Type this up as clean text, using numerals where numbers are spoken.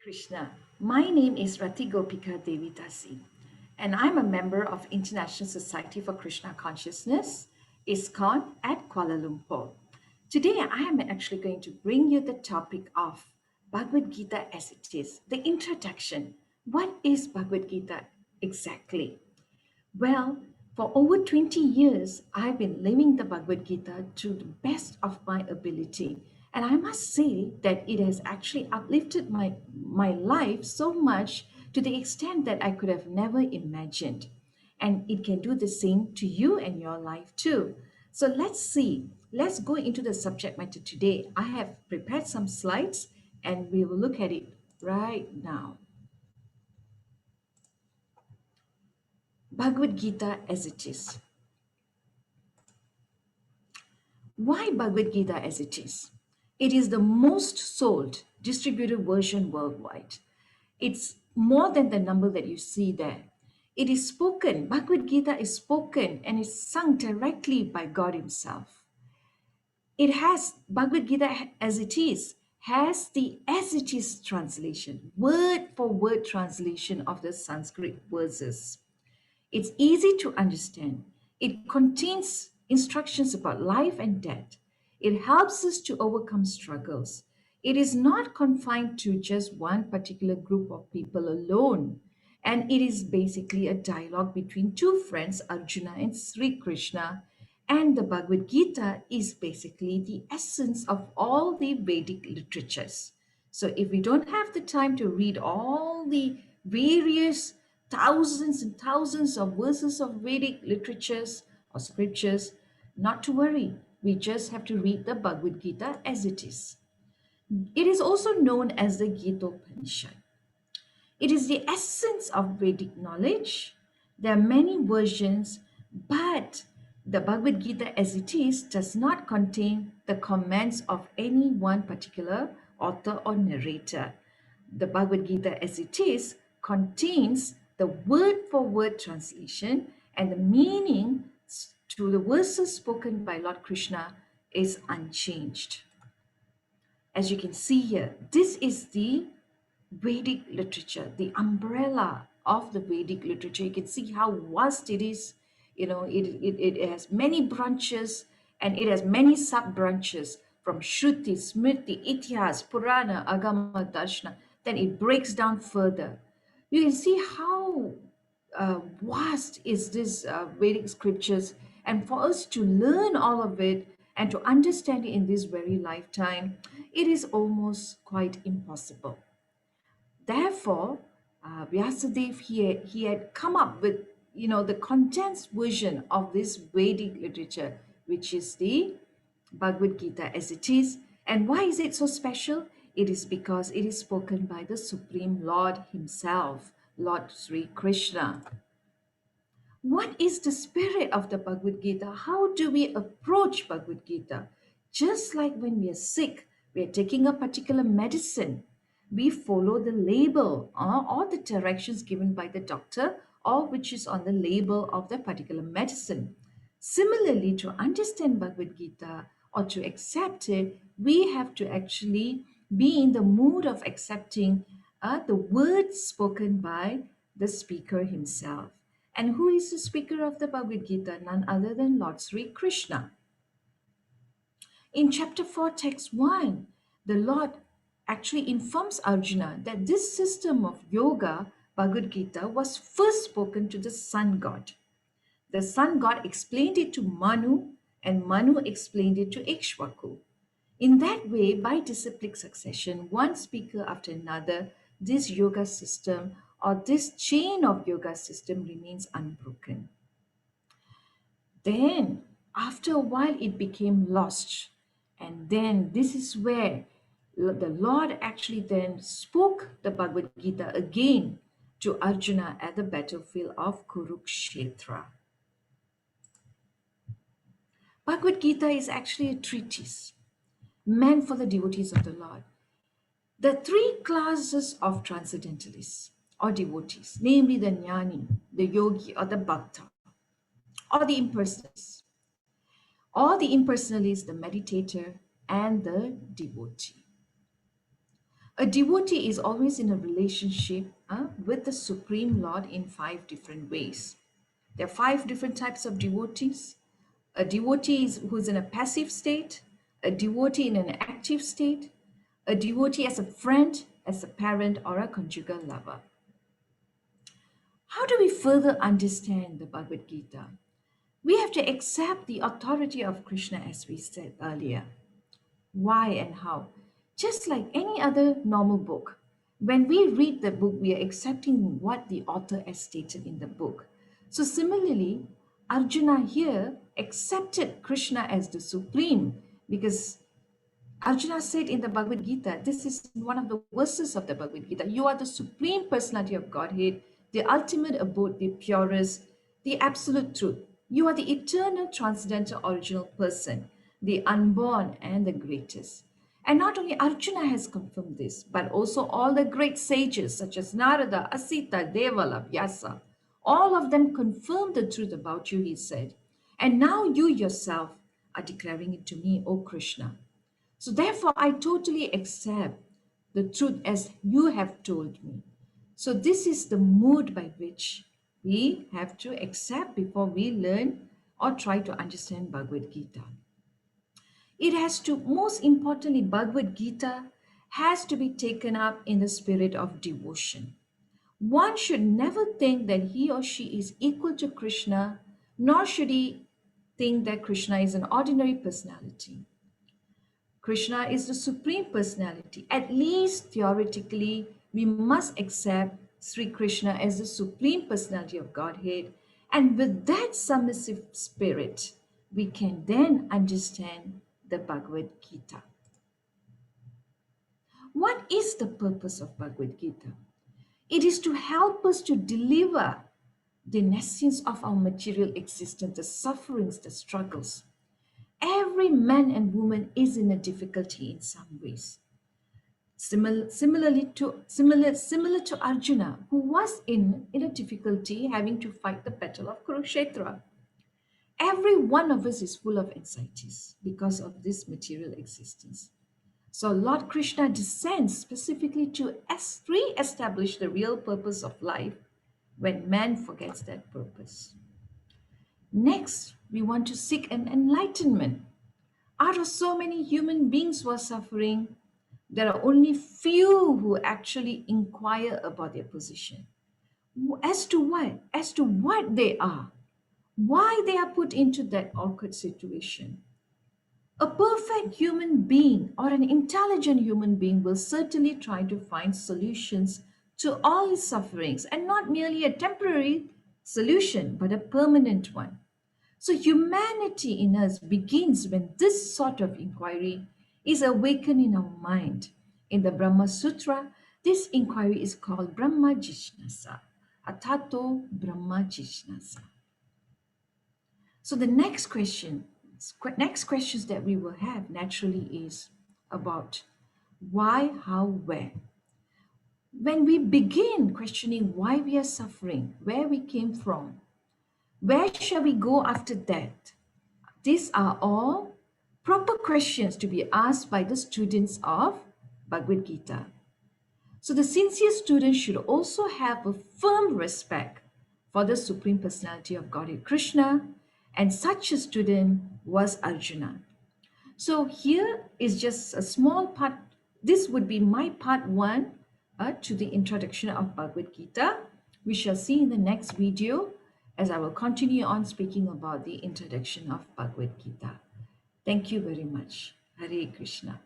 Krishna. My name is Rati Gopika Devitasi, and I'm a member of International Society for Krishna Consciousness, ISKCON, at Kuala Lumpur. Today, I am actually going to bring you the topic of Bhagavad Gita as it is, the introduction. What is Bhagavad Gita exactly? Well, for over 20 years, I've been living the Bhagavad Gita to the best of my ability. And I must say that it has actually uplifted my life so much to the extent that I could have never imagined. And it can do the same to you and your life too. So let's see. Let's go into the subject matter today. I have prepared some slides and we will look at it right now. Bhagavad Gita as it is. Why Bhagavad Gita as it is? It is the most sold distributed version worldwide. It's more than the number that you see there. It is spoken, Bhagavad Gita is spoken and is sung directly by God Himself. It has Bhagavad Gita as it is, has the as it is translation, word for word translation of the Sanskrit verses. It's easy to understand. It contains instructions about life and death. It helps us to overcome struggles. It is not confined to just one particular group of people alone. And it is basically a dialogue between two friends, Arjuna and Sri Krishna. And the Bhagavad Gita is basically the essence of all the Vedic literatures. So if we don't have the time to read all the various thousands and thousands of verses of Vedic literatures or scriptures, not to worry. We just have to read the Bhagavad Gita as it is. It is also known as the Gita Upanishad. It is the essence of Vedic knowledge. There are many versions, but the Bhagavad Gita as it is does not contain the comments of any one particular author or narrator. The Bhagavad Gita as it is contains the word for word translation, and the meaning to the verses spoken by Lord Krishna is unchanged. As you can see here, this is the Vedic literature, the umbrella of the Vedic literature. You can see how vast it is. It has many branches and it has many sub branches from Shruti, Smriti, Itihas, Purana, Agama, Darshana. Then it breaks down further. You can see how vast is this Vedic scriptures, and for us to learn all of it and to understand it in this very lifetime, it is almost quite impossible. Therefore, Vyasadeva he had come up with the condensed version of this Vedic literature, which is the Bhagavad Gita as it is. And why is it so special? It is because it is spoken by the Supreme Lord Himself, Lord Sri Krishna. What is the spirit of the Bhagavad Gita? How do we approach Bhagavad Gita? Just like when we are sick, we are taking a particular medicine. We follow the label or the directions given by the doctor or which is on the label of the particular medicine. Similarly, to understand Bhagavad Gita or to accept it, we have to actually be in the mood of accepting the words spoken by the speaker himself. And who is the speaker of the Bhagavad Gita? None other than Lord Sri Krishna. In chapter 4, text 1, the Lord actually informs Arjuna that this system of yoga, Bhagavad Gita, was first spoken to the sun god. The sun god explained it to Manu, and Manu explained it to Ikshvaku. In that way, by disciplic succession, one speaker after another, this yoga system or this chain of yoga system remains unbroken. Then, after a while, it became lost. And then this is where the Lord actually then spoke the Bhagavad Gita again to Arjuna at the battlefield of Kurukshetra. Bhagavad Gita is actually a treatise meant for the devotees of the Lord. The three classes of transcendentalists or devotees, namely the jnani, the yogi, or the bhakta, or the impersonalists, the meditator, and the devotee. A devotee is always in a relationship with the Supreme Lord in five different ways. There are five different types of devotees. A devotee is who's in a passive state, a devotee in an active state, a devotee as a friend, as a parent, or a conjugal lover. How do we further understand the Bhagavad Gita? We have to accept the authority of Krishna, as we said earlier. Why and how? Just like any other normal book, when we read the book, we are accepting what the author has stated in the book. So, similarly, Arjuna here accepted Krishna as the supreme because Arjuna said in the Bhagavad Gita, this is one of the verses of the Bhagavad Gita, you are the supreme personality of Godhead, the ultimate abode, the purest, the absolute truth. You are the eternal, transcendental, original person, the unborn and the greatest. And not only Arjuna has confirmed this, but also all the great sages such as Narada, Asita, Devala, Vyasa. All of them confirmed the truth about you, he said. And now you yourself are declaring it to me, O Krishna. So therefore, I totally accept the truth as you have told me. So this is the mood by which we have to accept before we learn or try to understand Bhagavad Gita. It has to, most importantly, Bhagavad Gita has to be taken up in the spirit of devotion. One should never think that he or she is equal to Krishna, nor should he think that Krishna is an ordinary personality. Krishna is the supreme personality. At least theoretically, we must accept Sri Krishna as the supreme personality of Godhead. And with that submissive spirit, we can then understand the Bhagavad Gita. What is the purpose of Bhagavad Gita? It is to help us to deliver the nescience of our material existence, the sufferings, the struggles. Every man and woman is in a difficulty in some ways. Similar to Arjuna, who was in a difficulty having to fight the battle of Kurukshetra. Every one of us is full of anxieties because of this material existence. So Lord Krishna descends specifically to re-establish the real purpose of life when man forgets that purpose. Next, we want to seek an enlightenment. Out of so many human beings who are suffering, there are only few who actually inquire about their position. As to what? As to what they are. Why they are put into that awkward situation. A perfect human being or an intelligent human being will certainly try to find solutions to all his sufferings, and not merely a temporary solution, but a permanent one. So, humanity in us begins when this sort of inquiry is awakened in our mind. In the Brahma Sutra, this inquiry is called Brahma Jishnasa, Atato Brahma Jishnasa. So, the next questions that we will have naturally is about why, how, where. When we begin questioning why we are suffering, where we came from, where shall we go after that? These are all proper questions to be asked by the students of Bhagavad Gita. So the sincere student should also have a firm respect for the Supreme Personality of Godhead Krishna, and such a student was Arjuna. So here is just a small part. This would be my part one to the introduction of Bhagavad Gita. We shall see in the next video as I will continue on speaking about the introduction of Bhagavad Gita. Thank you very much. Hare Krishna.